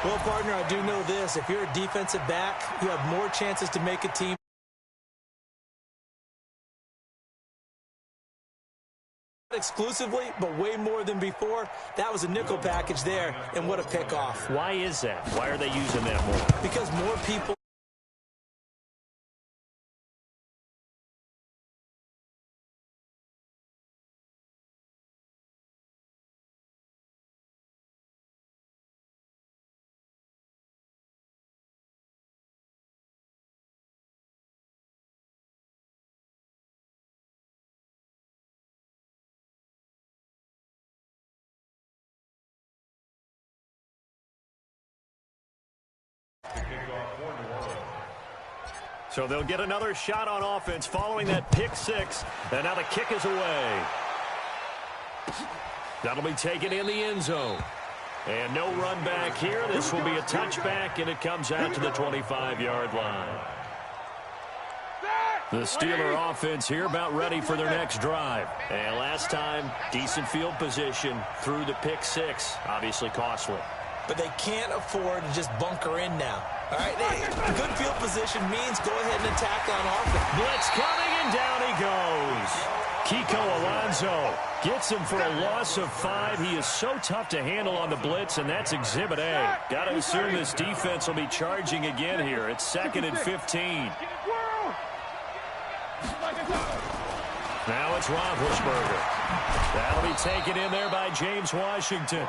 Well, partner, I do know this. If you're a defensive back, you have more chances to make a team exclusively, but way more than before. That was a nickel package there, and what a pickoff. Why is that? Why are they using that more? Because more people. So they'll get another shot on offense following that pick six. And now the kick is away. That'll be taken in the end zone. And no run back here. This will be a touchback, and it comes out to the 25-yard line. The Steeler offense here about ready for their next drive. And last time, decent field position through the pick six. Obviously costly. But they can't afford to just bunker in now. All right, good field position means go ahead and attack on offense. Blitz coming, and down he goes. Kiko Alonso gets him for a loss of 5. He is so tough to handle on the blitz, and that's Exhibit A. Got to assume this defense will be charging again here. It's 2nd and 15. Now it's Roethlisberger. That'll be taken in there by James Washington.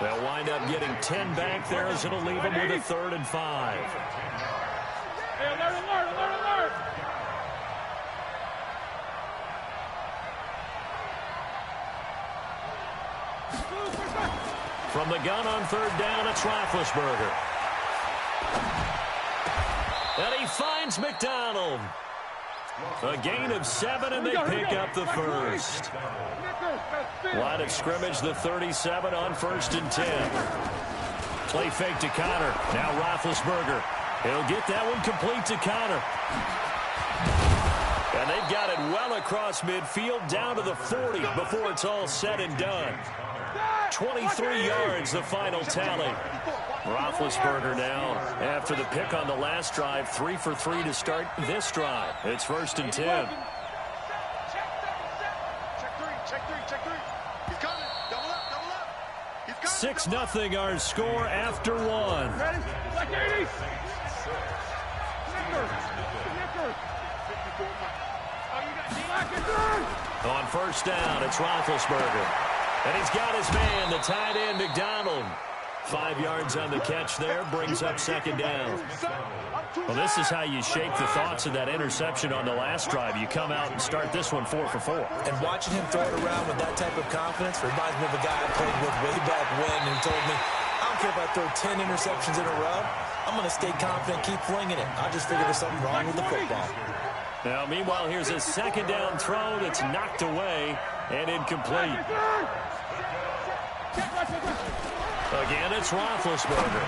They'll wind up getting 10 back there as it'll leave them with a 3rd and 5. Hey, alert. From the gun on 3rd down, it's Roethlisberger. And he finds McDonald. A gain of 7, and they pick up the first. Line of scrimmage, the 37 on 1st and 10. Play fake to Connor. Now Roethlisberger. He'll get that one complete to Connor. And they've got it well across midfield down to the 40 before it's all said and done. 23 yards, the final tally. Roethlisberger now, after the pick on the last drive, 3 for 3 to start this drive. It's 1st and 10. Check 3. He's coming. Double up. He's coming. 6-0 our score after 1. Ready? Like 80. On 1st down, it's Roethlisberger. And he's got his man, the tight end, McDonald. 5 yards on the catch there, brings up 2nd down. Well, this is how you shake the thoughts of that interception on the last drive. You come out and start this one 4 for 4. And watching him throw it around with that type of confidence reminds me of a guy I played with way back when who told me, I don't care if I throw 10 interceptions in a row. I'm going to stay confident, keep flinging it. I just figured there's something wrong with the football. Now, meanwhile, here's a 2nd down throw that's knocked away and incomplete. Again, it's Roethlisberger.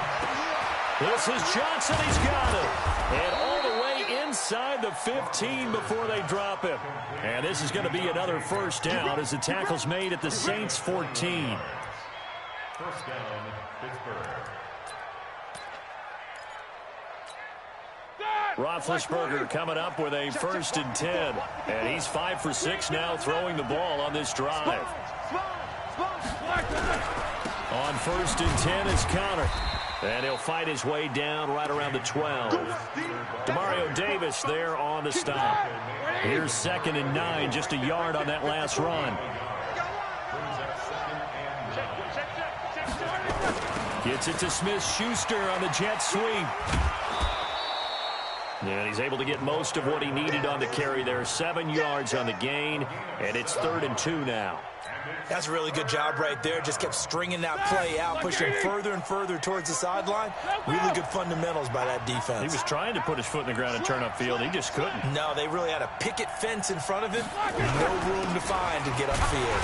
This is Johnson. He's got it. And all the way inside the 15 before they drop him. And this is going to be another 1st down as the tackle's made at the Saints' 14. 1st down, Pittsburgh. Roethlisberger coming up with a 1st and 10. And he's 5 for 6 now throwing the ball on this drive. On 1st and 10 is Connor. And he'll fight his way down right around the 12. Demario Davis there on the stop. Here's 2nd and 9, just a yard on that last run. Gets it to Smith-Schuster on the jet sweep. And he's able to get most of what he needed on the carry there. 7 yards on the gain, and it's 3rd and 2 now. That's a really good job right there. Just kept stringing that play out, pushing further and further towards the sideline. Really good fundamentals by that defense. He was trying to put his foot in the ground and turn upfield. He just couldn't. No, they really had a picket fence in front of him. No room to find to get upfield.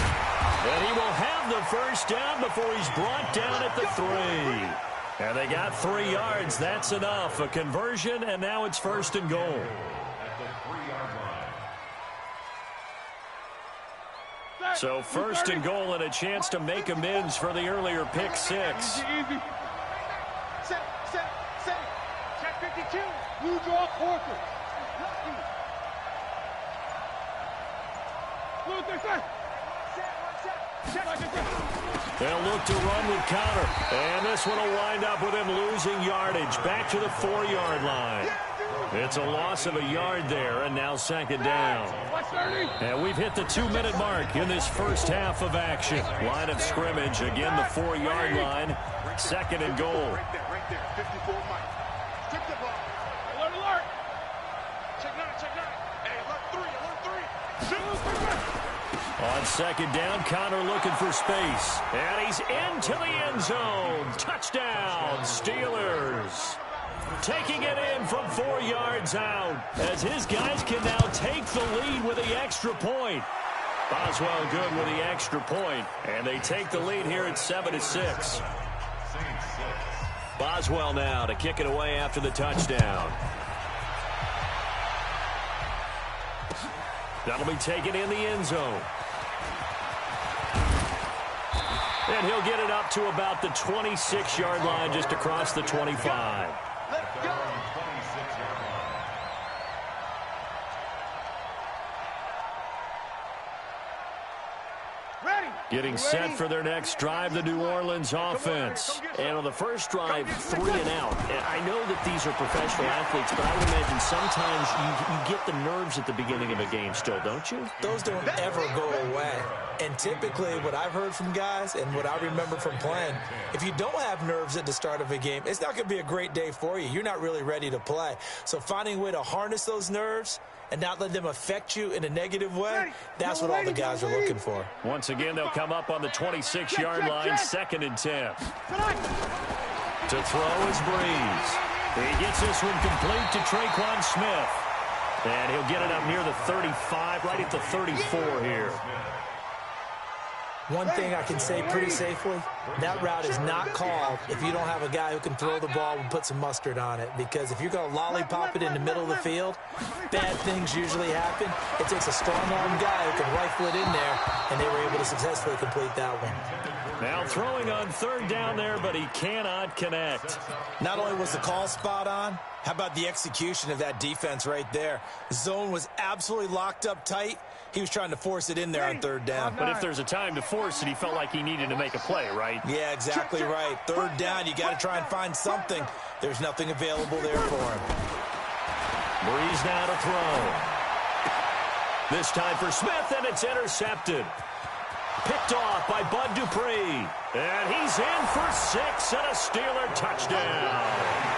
And he will have the 1st down before he's brought down at the 3. And they got 3 yards. That's enough. A conversion, and now it's 1st and goal. So 1st and goal and a chance to make amends for the earlier pick 6. Blue draw quarter. They'll look to run with counter. And this one will wind up with him losing yardage. Back to the 4-yard line. It's a loss of a yard there, and now second down. And we've hit the 2-minute mark in this first half of action. Line of scrimmage, again the 4-yard line. Second and goal. Right there. 54 Mike. Tip the ball. Alert. Check 9. Hey, alert 3. On second down, Connor looking for space. And he's into the end zone. Touchdown, Steelers. Taking it in from 4 yards out as his guys can now take the lead with the extra point. Boswell good with the extra point, and they take the lead here at 7-6. Boswell now to kick it away after the touchdown. That'll be taken in the end zone. And he'll get it up to about the 26-yard line, just across the 25. Let's go. Getting set for their next drive, the New Orleans offense. And on the first drive, 3 and out. And I know that these are professional athletes, but I would imagine sometimes you get the nerves at the beginning of a game still, don't you? Those don't ever go away. And typically what I've heard from guys and what I remember from playing, if you don't have nerves at the start of a game, it's not going to be a great day for you. You're not really ready to play. So finding a way to harness those nerves and not let them affect you in a negative way, that's what all the guys are looking for. Once again, they'll come up on the 26-yard line, 2nd and 10. To throw is Breeze. He gets this one complete to Traquan Smith. And he'll get it up near the 35, right at the 34 here. One thing I can say pretty safely, that route is not called if you don't have a guy who can throw the ball and put some mustard on it. Because if you're going to lollipop it in the middle of the field, bad things usually happen. It takes a strong-arm guy who can rifle it in there, and they were able to successfully complete that one. Now throwing on 3rd down there, but he cannot connect. Not only was the call spot on, how about the execution of that defense right there? The zone was absolutely locked up tight. He was trying to force it in there on 3rd down. But if there's a time to force it, he felt like he needed to make a play, right? Yeah, exactly right. 3rd down, you got to try and find something. There's nothing available there for him. Breeze now to throw. This time for Smith, and it's intercepted. Picked off by Bud Dupree. And he's in for 6 and a Steeler touchdown.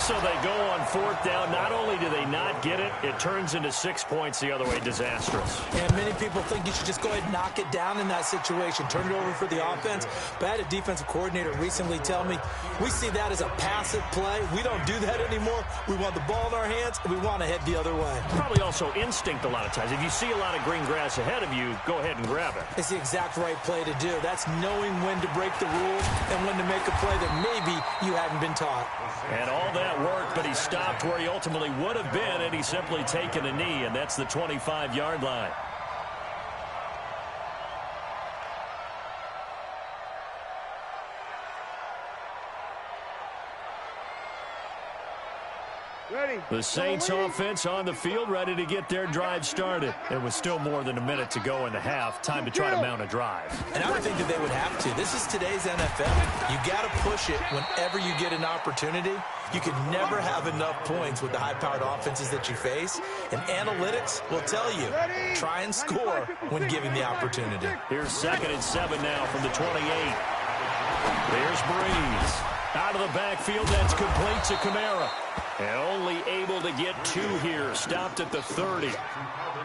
So they go on 4th down. Not only do they not get it, it turns into 6 points the other way. Disastrous. And many people think you should just go ahead and knock it down in that situation. Turn it over for the offense. But I had a defensive coordinator recently tell me, we see that as a passive play. We don't do that anymore. We want the ball in our hands, and we want to head the other way. Probably also instinct a lot of times. If you see a lot of green grass ahead of you, go ahead and grab it. It's the exact right play to do. That's knowing when to break the rules and when to make a play that maybe you haven't been taught. And all that worked, but he stopped where he ultimately would have been, and he's simply taken a knee, and that's the 25-yard line. The Saints offense on the field, ready to get their drive started. It was still more than a minute to go in the half. Time to try to mount a drive. And I would think that they would have to. This is today's NFL. You got to push it whenever you get an opportunity. You can never have enough points with the high-powered offenses that you face. And analytics will tell you, try and score when given the opportunity. Here's 2nd and 7 now from the 28. There's Breeze. Out of the backfield, that's complete to Kamara. And only able to get 2 here. Stopped at the 30.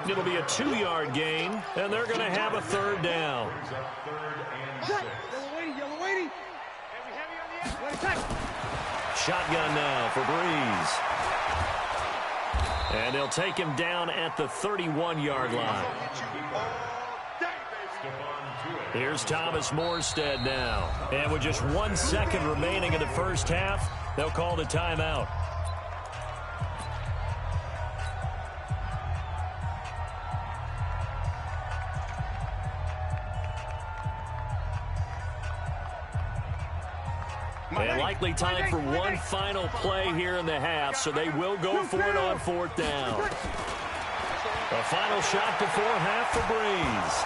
It'll be a 2-yard gain, and they're going to have a 3rd down. Shotgun now for Breeze. And they'll take him down at the 31-yard line. Here's Thomas Morstead now. And with just 1 second remaining in the first half, they'll call the timeout. And likely time for one final play here in the half, so they will go for it on 4th down. A final shot before half for Breeze.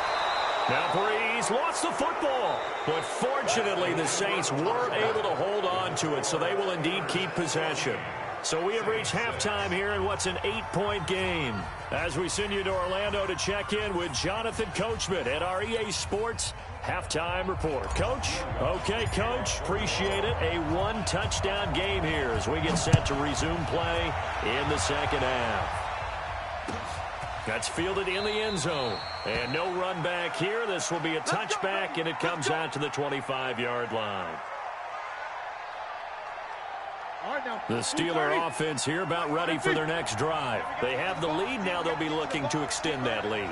Now Breeze lost the football, but fortunately the Saints were able to hold on to it, so they will indeed keep possession. So we have reached halftime here in what's an 8-point game. As we send you to Orlando to check in with Jonathan Coachman at our EA Sports Halftime Report. Coach? Okay, Coach. Appreciate it. A one-touchdown game here as we get set to resume play in the second half. That's fielded in the end zone. And no run back here. This will be a touchback, and it comes out to the 25-yard line. The Steeler offense here about ready for their next drive. They have the lead. Now they'll be looking to extend that lead.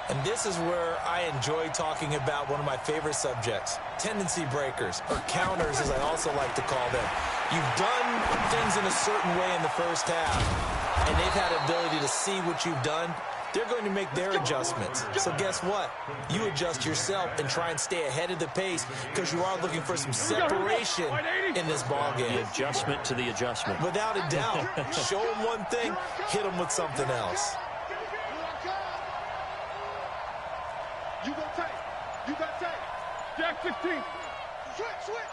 And this is where I enjoy talking about one of my favorite subjects, tendency breakers, or counters as I also like to call them. You've done things in a certain way in the first half, and they've had the ability to see what you've done. They're going to make their adjustments. So guess what? You adjust yourself and try and stay ahead of the pace because you are looking for some separation in this ball game. The adjustment to the adjustment. Without a doubt. Show them one thing, hit them with something else. You got tape. You got tape. Jack 16. Switch.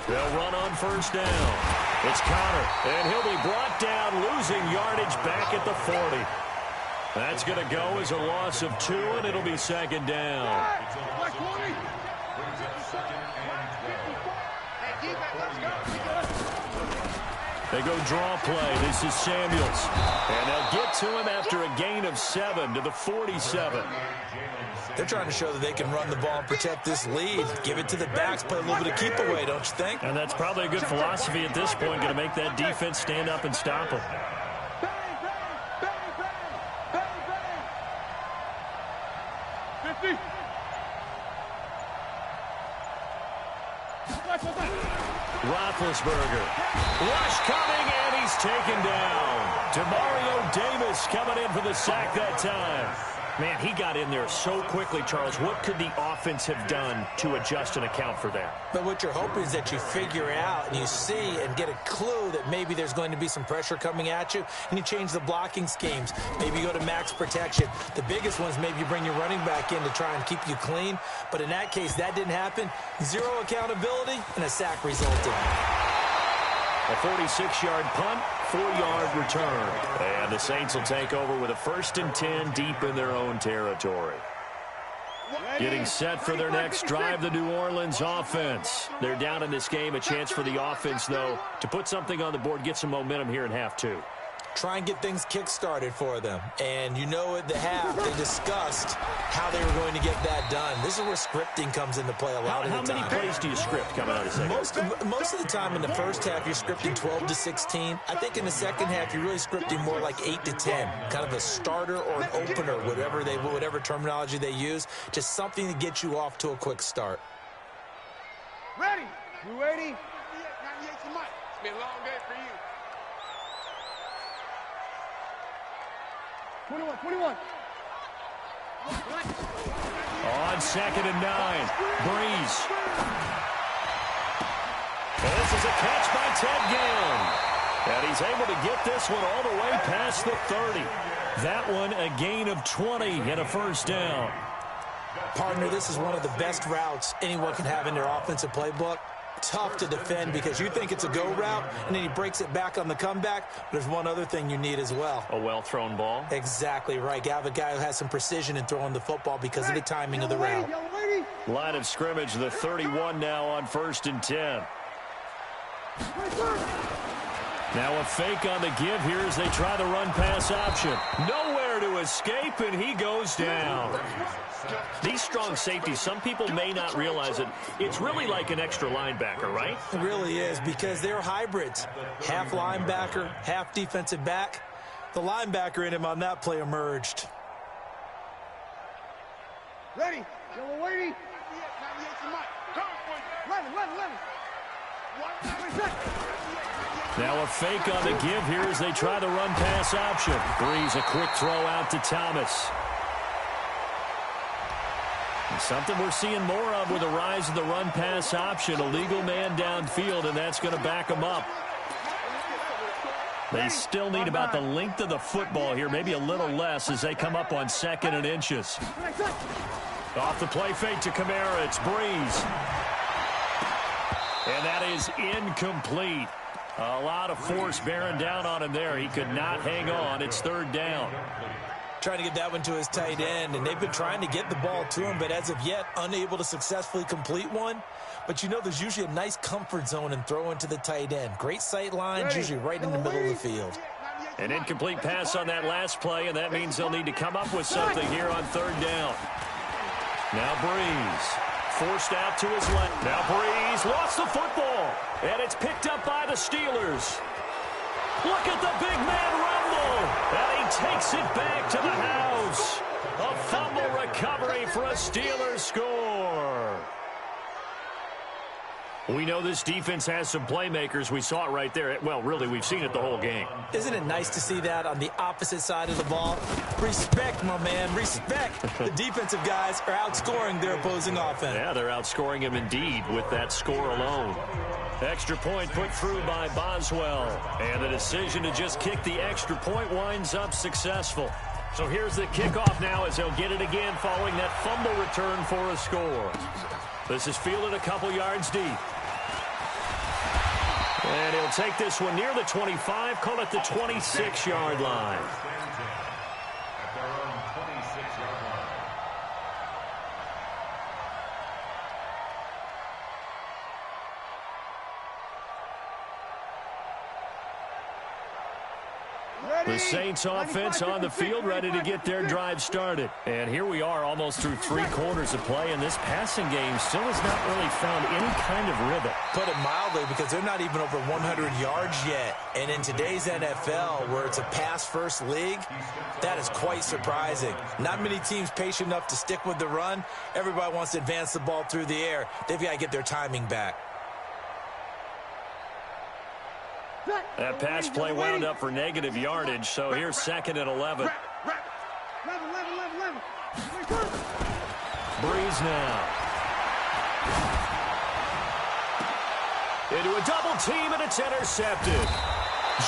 They'll run on 1st down. It's Connor, and he'll be brought down, losing yardage back at the 40. That's going to go as a loss of 2, and it'll be 2nd down. They go draw play. This is Samuels. And they'll get to him after a gain of 7 to the 47. They're trying to show that they can run the ball and protect this lead. Give it to the backs, play a little bit of keep away, don't you think? And that's probably a good philosophy at this point, going to make that defense stand up and stop them. Roethlisberger. Rush coming, and he's taken down. Demario Davis coming in for the sack that time. Man, he got in there so quickly, Charles. What could the offense have done to adjust and account for that? But what you're hoping is that you figure out and you see and get a clue that maybe there's going to be some pressure coming at you, and you change the blocking schemes. Maybe you go to max protection. The biggest one is maybe you bring your running back in to try and keep you clean. But in that case, that didn't happen. 0 accountability, and a sack resulted. A 46-yard punt, 4-yard return. And the Saints will take over with a 1st and 10 deep in their own territory. Getting set for their next drive, the New Orleans offense. They're down in this game. A chance for the offense, though, to put something on the board, get some momentum here in half 2. Try and get things kick-started for them. And you know at the half, they discussed how they were going to get that done. This is where scripting comes into play a lot of the time. How many plays do you script coming out of the second? Most of the time in the first half, you're scripting 12 to 16. I think in the second half, you're really scripting more like 8 to 10. Kind of a starter or an opener, whatever terminology they use. Just something to get you off to a quick start. Ready? You ready? 98 to Mike. It's been a long day for you. 21. On 2nd and 9, Breeze. This is a catch by Ted Ginn. And he's able to get this one all the way past the 30. That one a gain of 20 and a 1st down. Partner, this is one of the best routes anyone can have in their offensive playbook. Tough to defend because you think it's a go route, and then he breaks it back on the comeback. There's one other thing you need as well. A well-thrown ball. Exactly right. You have a guy who has some precision in throwing the football because of the timing of the route. Line of scrimmage, the 31 now on 1st and 10. Now a fake on the give here as they try the run-pass option. Nowhere to escape, and he goes down. These strong safeties, some people may not realize it. It's really like an extra linebacker, right? It really is because they're hybrids. Half linebacker, half defensive back. The linebacker in him on that play emerged. Ready? You're waiting. 98 to Mike. 11. Now a fake on the give here as they try the run-pass option. Breeze, a quick throw out to Thomas. Something we're seeing more of with the rise of the run-pass option. A legal man downfield, and that's going to back them up. They still need about the length of the football here, maybe a little less as they come up on 2nd and inches. Off the play fake to Kamara, it's Breeze. And that is incomplete. A lot of force bearing down on him there. He could not hang on. It's 3rd down. Trying to get that one to his tight end, and they've been trying to get the ball to him, but as of yet, unable to successfully complete one. But you know there's usually a nice comfort zone in throwing to the tight end. Great sight lines, usually right in the middle of the field. An incomplete pass on that last play, and that means they'll need to come up with something here on 3rd down. Now Breeze. Forced out to his left. Now Breeze lost the football, and it's picked up by the Steelers. Look at the big man rumble, and he takes it back to the house. A fumble recovery for a Steelers score. We know this defense has some playmakers. We saw it right there. Well, really, we've seen it the whole game. Isn't it nice to see that on the opposite side of the ball? Respect, my man, respect. The defensive guys are outscoring their opposing offense. Yeah, they're outscoring him indeed with that score alone. Extra point put through by Boswell. And the decision to just kick the extra point winds up successful. So here's the kickoff now as they'll get it again following that fumble return for a score. This is fielded a couple yards deep. And he'll take this one near the 25, call it the 26-yard line. The Saints offense on the field, ready to get their drive started. And here we are almost through 3 quarters of play, and this passing game still has not really found any kind of rhythm. Put it mildly, because they're not even over 100 yards yet. And in today's NFL, where it's a pass-first league, that is quite surprising. Not many teams patient enough to stick with the run. Everybody wants to advance the ball through the air. They've got to get their timing back. That pass play wound up for negative yardage, so here's 2nd and 11. Breeze now. Into a double team, and it's intercepted.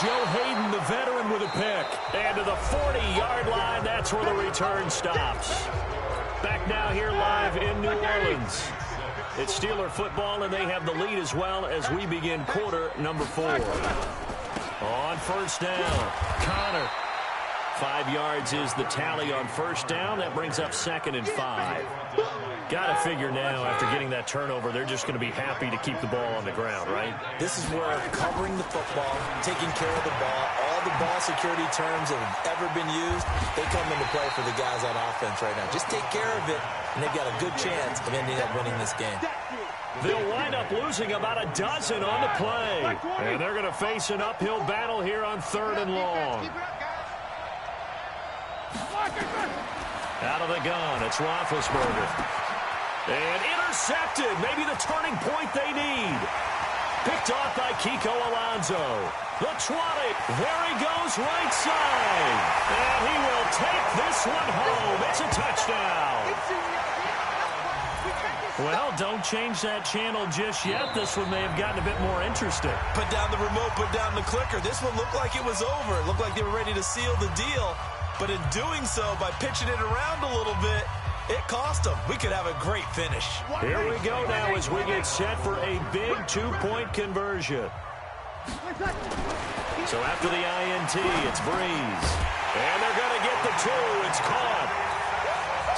Joe Hayden, the veteran, with a pick. And to the 40-yard line, that's where the return stops. Back now here live in New Orleans. It's Steeler football, and they have the lead as well as we begin quarter number 4. On 1st down, Connor. 5 yards is the tally on 1st down. That brings up 2nd and 5. Got to figure now, after getting that turnover, they're just going to be happy to keep the ball on the ground, right? This is where covering the football, taking care of the ball, all the ball security terms that have ever been used, they come into play for the guys on offense right now. Just take care of it, and they've got a good chance of ending up winning this game. They'll wind up losing about a dozen on the play. And they're going to face an uphill battle here on 3rd and long. Out of the gun, it's Roethlisberger. And intercepted, maybe the turning point they need. Picked off by Kiko Alonso. The 20, there he goes right side. And he will take this one home. It's a touchdown. Well, don't change that channel just yet. This one may have gotten a bit more interesting. Put down the remote, put down the clicker. This one looked like it was over. It looked like they were ready to seal the deal. But in doing so, by pitching it around a little bit, it cost them. We could have a great finish. Here we go now as we get set for a big 2-point conversion. So after the INT, it's Breeze. And they're going to get the 2. It's caught.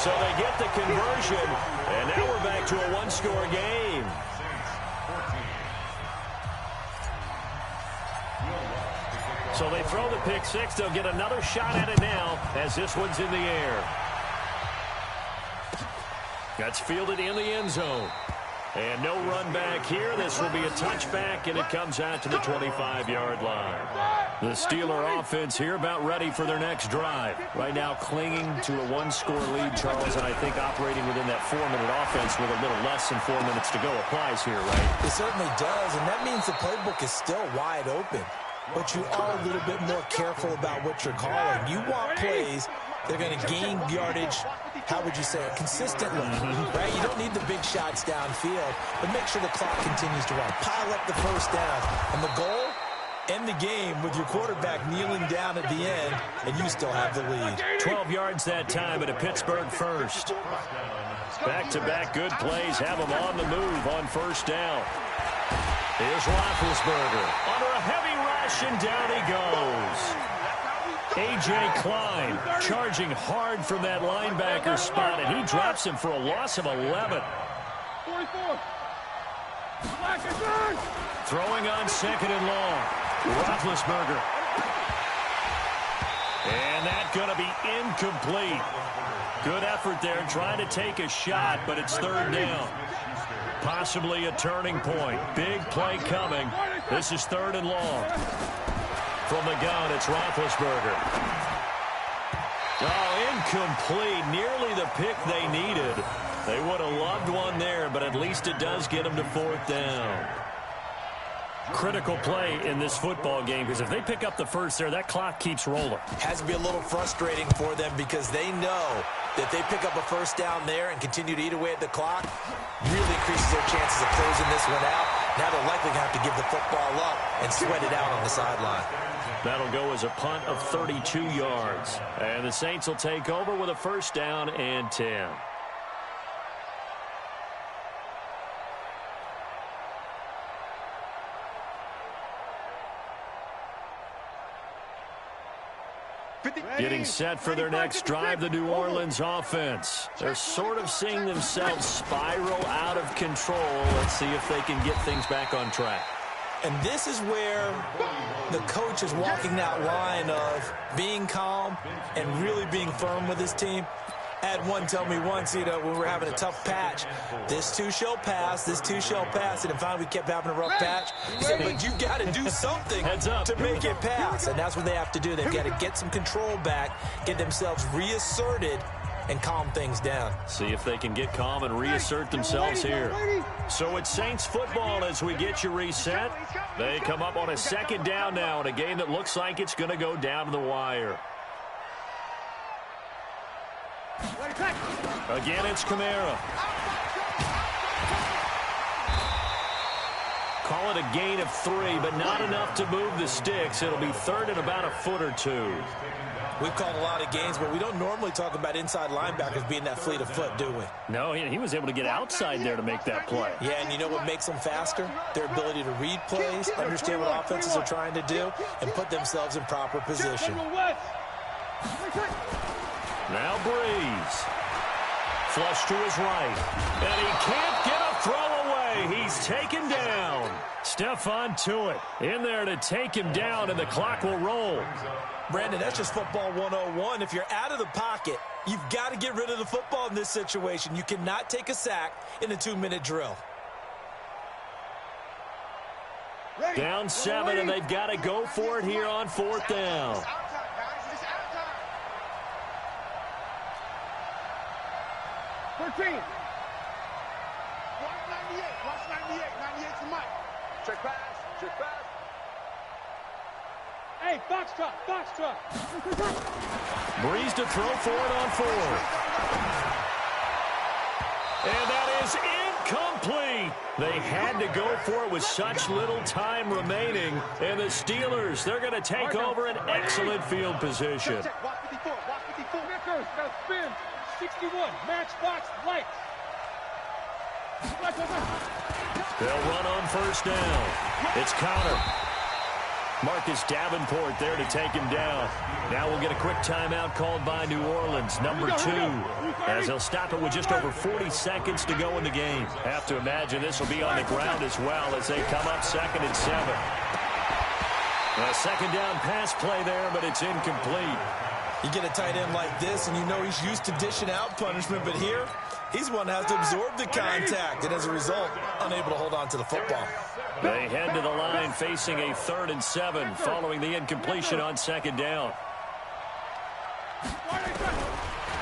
So they get the conversion, and now we're back to a 1-score game. So they throw the pick 6. They'll get another shot at it now as this one's in the air. That's fielded in the end zone. And no run back here. This will be a touchback, and it comes out to the 25-yard line. The Steeler offense here about ready for their next drive. Right now clinging to a 1-score lead, Charles, and I think operating within that 4-minute offense with a little less than 4 minutes to go applies here, right? It certainly does, and that means the playbook is still wide open. But you are a little bit more careful about what you're calling. You want plays that are going to gain yardage how would you say it, consistently, right? You don't need the big shots downfield, but make sure the clock continues to run. Pile up the first down. And the goal, end the game with your quarterback kneeling down at the end, and you still have the lead. 12 yards that time at a Pittsburgh first. Back-to-back good plays have him on the move on first down. Here's Roethlisberger under a heavy rush, and down he goes. A.J. Klein charging hard from that linebacker spot, and he drops him for a loss of 11. 44. Throwing on second and long. Roethlisberger. And that's going to be incomplete. Good effort there trying to take a shot, but it's third down. Possibly a turning point. Big play coming. This is third and long. From the gun, it's Roethlisberger. Oh, incomplete. Nearly the pick they needed. They would have loved one there, but at least it does get them to fourth down. Critical play in this football game, because if they pick up the first there, that clock keeps rolling. Has to be a little frustrating for them because they know that they pick up a first down there and continue to eat away at the clock, really increases their chances of closing this one out. Now they're likely going to have to give the football up and sweat it out on the sideline. That'll go as a punt of 32 yards. And the Saints will take over with a first down and 10. Getting set for their next drive, the New Orleans offense. They're sort of seeing themselves spiral out of control. Let's see if they can get things back on track. And this is where the coach is walking that line of being calm and really being firm with his team. I had one tell me once, when we were having a tough patch, this too shall pass, this too shall pass. And finally we kept having a rough patch. He said, but you got to do something to make it pass. And that's what they have to do. They've got to get some control back, get themselves reasserted, and calm things down. See if they can get calm and reassert themselves here. So it's Saints football as we get you reset. They come up on a second down now in a game that looks like it's going to go down to the wire. Again, it's Kamara. Call it a gain of 3, but not enough to move the sticks. It'll be third and about a foot or two. We've called a lot of games, but we don't normally talk about inside linebackers being that fleet of foot, do we? No, he was able to get outside there to make that play. Yeah, and you know what makes them faster? Their ability to read plays, understand what offenses are trying to do, and put themselves in proper position. Now Breeze. Flush to his right. And he can't get a throw away. He's taken down. Stephon Tuitt in there to take him down, and the clock will roll. Brandon, that's just football 101. If you're out of the pocket, you've got to get rid of the football in this situation. You cannot take a sack in a 2-minute drill. Down 7, and they've got to go for it here on fourth down. 13. Watch 98. Watch 98. 98's the mic. Check pass. Check pass. Hey, box truck. Box truck. Breeze to throw for it on 4. And that is incomplete. They had to go for it with such little time remaining. And the Steelers, they're going to take over an excellent field position. Watch 54. Watch 54. Nickers, got to spin. 61, matchbox lights. They'll run on first down. It's Connor. Marcus Davenport there to take him down. Now we'll get a quick timeout called by New Orleans, number 2, as he'll stop it with just over 40 seconds to go in the game. Have to imagine this will be on the ground as well as they come up 2nd and 7. A second down pass play there, but it's incomplete. You get a tight end like this, and you know he's used to dishing out punishment, but here, he's one that has to absorb the contact, and as a result, unable to hold on to the football. They head to the line facing a 3rd and 7 following the incompletion on second down.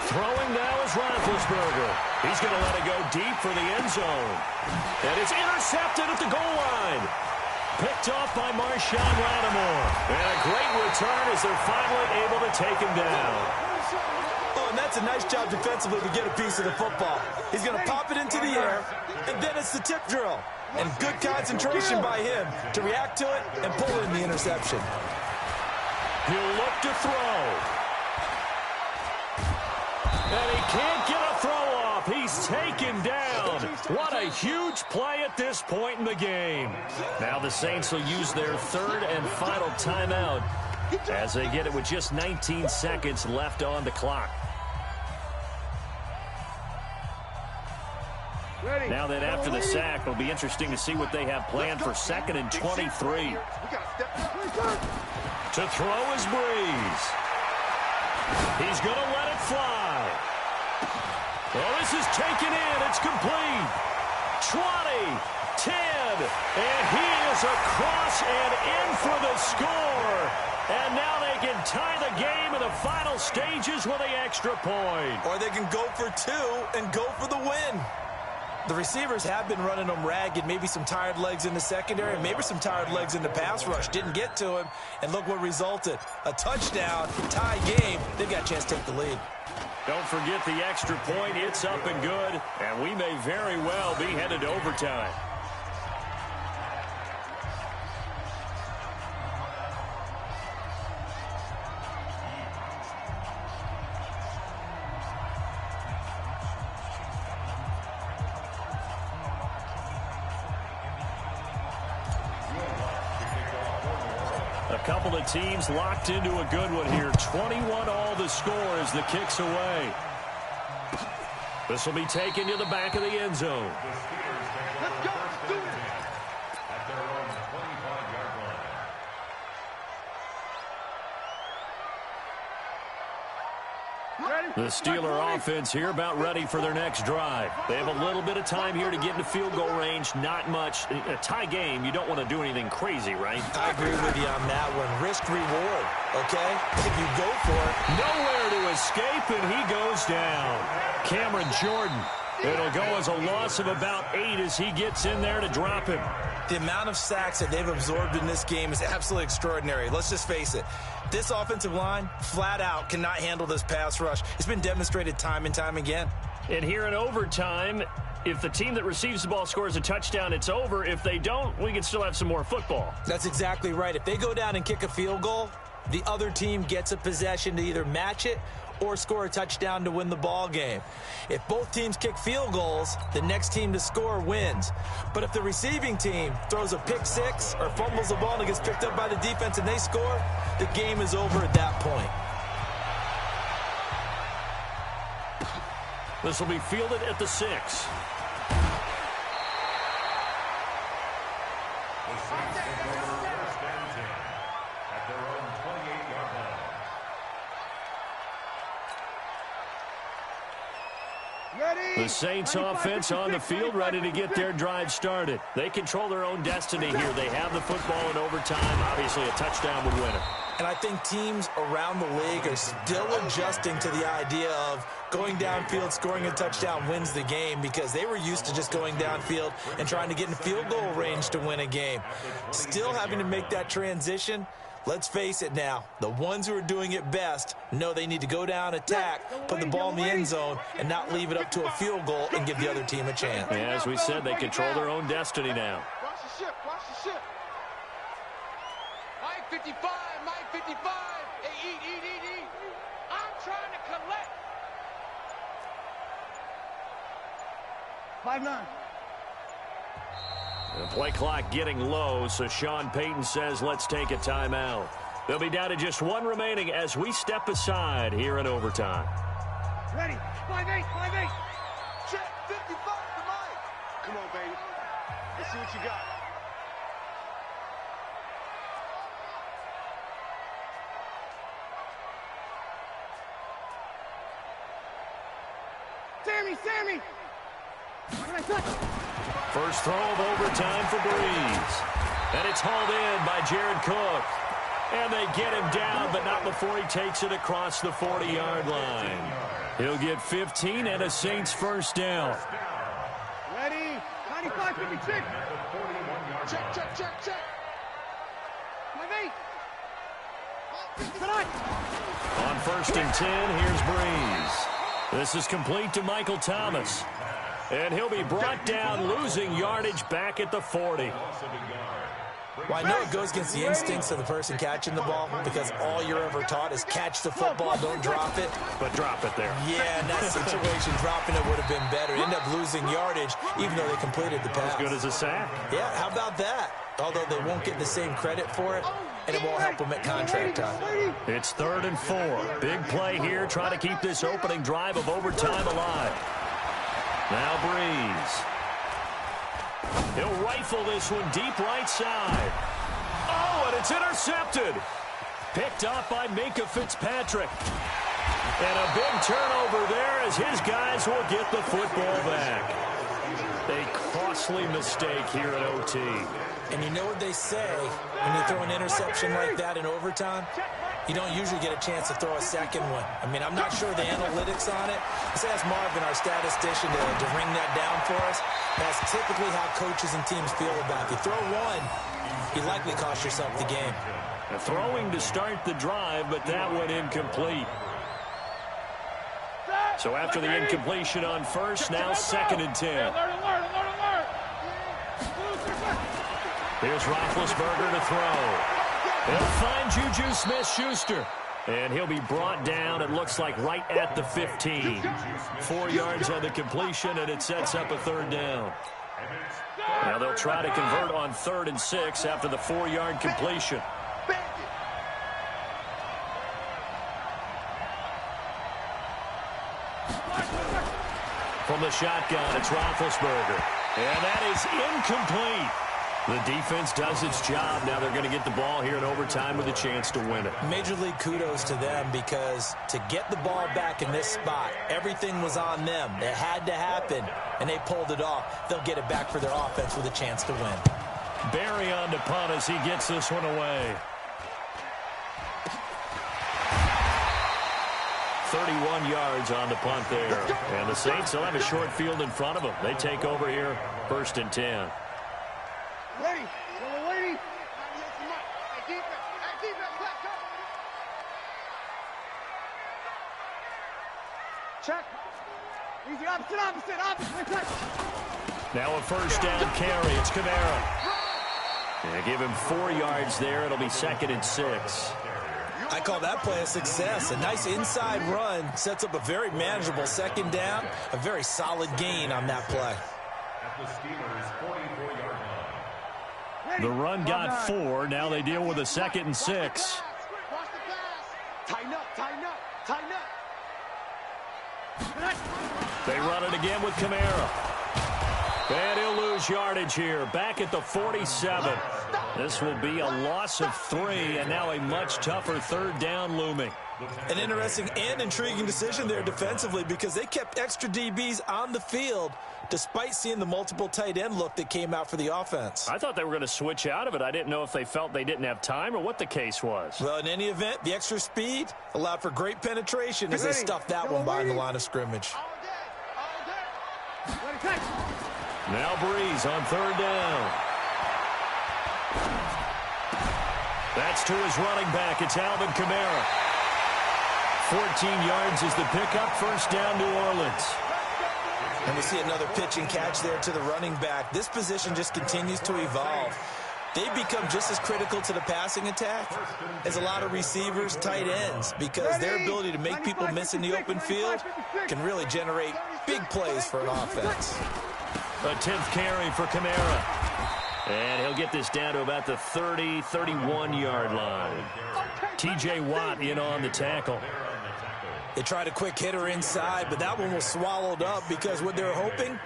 Throwing now is Roethlisberger. He's going to let it go deep for the end zone. And it's intercepted at the goal line. Picked off by Marshawn Lattimore. And a great return as they're finally able to take him down. Oh, and that's a nice job defensively to get a piece of the football. He's going to pop it into the air, and then it's the tip drill. And good concentration by him to react to it and pull in the interception. He'll look to throw. And he can't get a throw off. He's taken down. What a huge play at this point in the game. Now the Saints will use their third and final timeout as they get it with just 19 seconds left on the clock. Now that after the sack, it'll be interesting to see what they have planned for 2nd and 23. To throw is Breeze. He's going to let it fly. Well, this is taken in. It's complete. 20, 10, and he is across and in for the score. And now they can tie the game in the final stages with an extra point. Or they can go for 2 and go for the win. The receivers have been running them ragged. Maybe some tired legs in the secondary, maybe some tired legs in the pass rush. Didn't get to him, and look what resulted. A touchdown, tie game. They've got a chance to take the lead. Don't forget the extra point. It's up and good, and we may very well be headed to overtime. A couple of teams locked into a good one here. 21 all the score as the kick's away. This will be taken to the back of the end zone. Let's go. Do it. At their own 25-yard line. The Steeler offense here about ready for their next drive. They have a little bit of time here to get into field goal range. Not much. A tie game, you don't want to do anything crazy, right? I agree with you on that one. Risk-reward, okay? If you go for it. Nowhere to escape, and he goes down. Cameron Jordan. It'll go as a loss of about 8 as he gets in there to drop him. The amount of sacks that they've absorbed in this game is absolutely extraordinary. Let's just face it. This offensive line, flat out, cannot handle this pass rush. It's been demonstrated time and time again. And here in overtime, if the team that receives the ball scores a touchdown, it's over. If they don't, we can still have some more football. That's exactly right. If they go down and kick a field goal, the other team gets a possession to either match it or score a touchdown to win the ball game. If both teams kick field goals, the next team to score wins. But if the receiving team throws a pick six or fumbles the ball and it gets picked up by the defense and they score, the game is over at that point. This will be fielded at the 6. At their own 28-yard line. The Saints offense on the field ready to get their drive started. They control their own destiny here. They have the football in overtime. Obviously, a touchdown would win it. And I think teams around the league are still adjusting to the idea of going downfield, scoring a touchdown wins the game, because they were used to just going downfield and trying to get in field goal range to win a game. Still having to make that transition. Let's face it now, the ones who are doing it best know they need to go down, attack, put the ball in the end zone, and not leave it up to a field goal and give the other team a chance. Yeah, as we said, they control their own destiny now. Watch the ship. Watch the ship. Mike 55. Mike 55. Hey, eat. I'm trying to collect. 5-9. The play clock getting low, so Sean Payton says let's take a timeout. They'll be down to just one remaining as we step aside here in overtime. Ready. 5-8. Check 55 to Mike. Come on, baby. Let's see what you got. Sammy. What I touch? First throw of overtime for Breeze. And it's hauled in by Jared Cook. And they get him down, but not before he takes it across the 40-yard line. He'll get 15 and a Saints first down. Ready. 95-56. Check. 5-8. Tonight. On first and 10. Here's Breeze. This is complete to Michael Thomas. And he'll be brought down, losing yardage back at the 40. Well, I know it goes against the instincts of the person catching the ball because all you're ever taught is catch the football, don't drop it. But drop it there. Yeah, in that situation, dropping it would have been better. End up losing yardage, even though they completed the pass. As good as a sack. Yeah, how about that? Although they won't get the same credit for it, and it won't help them at contract time. It's 3rd and 4. Big play here, trying to keep this opening drive of overtime alive. Now Breeze. He'll rifle this one deep right side. Oh, and it's intercepted. Picked off by Minka Fitzpatrick. And a big turnover there as his guys will get the football back. A costly mistake here at OT. And you know what they say, when you throw an interception like that in overtime, you don't usually get a chance to throw a second one. I mean, I'm not sure the analytics on it. Let's ask Marvin, our statistician, to ring that down for us. That's typically how coaches and teams feel about it. If you throw one, you likely cost yourself the game. Throwing to start the drive, but that one incomplete. So after the incompletion on first, now 2nd and 10. Here's Roethlisberger to throw. He'll find Juju Smith-Schuster. And he'll be brought down, it looks like, right at the 15. 4 yards on the completion, and it sets up a 3rd down. Now they'll try to convert on 3rd and 6 after the 4-yard completion. From the shotgun, it's Roethlisberger. And that is incomplete. The defense does its job. Now they're going to get the ball here in overtime with a chance to win it. Major league kudos to them because to get the ball back in this spot, everything was on them. It had to happen, and they pulled it off. They'll get it back for their offense with a chance to win. Barry on to punt as he gets this one away. 31 yards on the punt there. And the Saints will have a short field in front of them. They take over here, 1st and 10. Ready. Ready. Check. Easy, opposite. Now a 1st down carry. It's Kamara. And give him 4 yards there. It'll be 2nd and 6. I call that play a success. A nice inside run sets up a very manageable 2nd down. A very solid gain on that play. At the Steelers' 44-yard line. The run got 4. Now they deal with a 2nd and 6. Watch the pass. Tighten up. They run it again with Kamara. And he'll lose yardage here. Back at the 47. This will be a loss of 3, and now a much tougher 3rd down looming. An interesting and intriguing decision there defensively because they kept extra DBs on the field despite seeing the multiple tight end look that came out for the offense. I thought they were going to switch out of it. I didn't know if they felt they didn't have time or what the case was. Well, in any event, the extra speed allowed for great penetration as they stuffed that one behind the line of scrimmage. Now Breeze on 3rd down. That's to his running back. It's Alvin Kamara. 14 yards is the pickup. 1st down, New Orleans. And we see another pitch and catch there to the running back. This position just continues to evolve. They become just as critical to the passing attack as a lot of receivers, tight ends, because their ability to make people miss in the open field can really generate big plays for an offense. A 10th carry for Kamara. And he'll get this down to about the 30, 31-yard line. T.J. Watt in on the tackle. They tried a quick hitter inside, but that one was swallowed up because what they're hoping,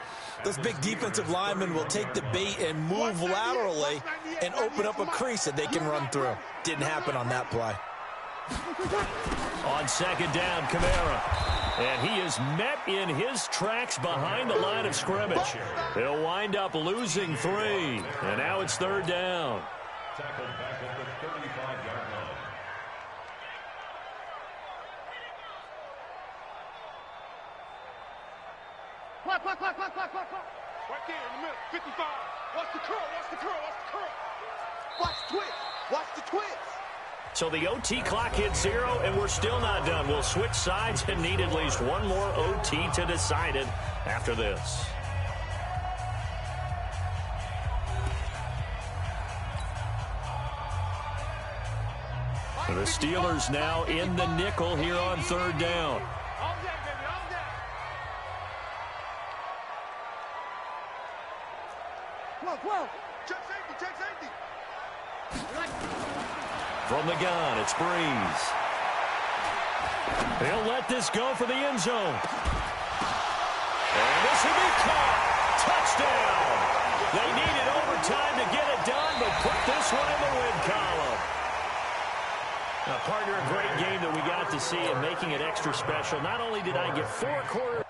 those big defensive linemen will take the bait and move laterally and open up a crease that they can run through. Didn't happen on that play. On 2nd down, Kamara. And he is met in his tracks behind the line of scrimmage. He'll wind up losing 3. And now it's 3rd down. Tackled back at the 35-yard line. Clock. Right there in the middle, 55. Watch the curl. Watch the twist. So the OT clock hits 0, and we're still not done. We'll switch sides and need at least one more OT to decide it after this. The Steelers now in the nickel here on 3rd down. Check safety. From the gun, it's Breeze. He'll let this go for the end zone. And this will be caught. Touchdown. They needed overtime to get it done, but put this one in the win column. Now, partner, a great game that we got to see and making it extra special. Not only did I get 4 quarters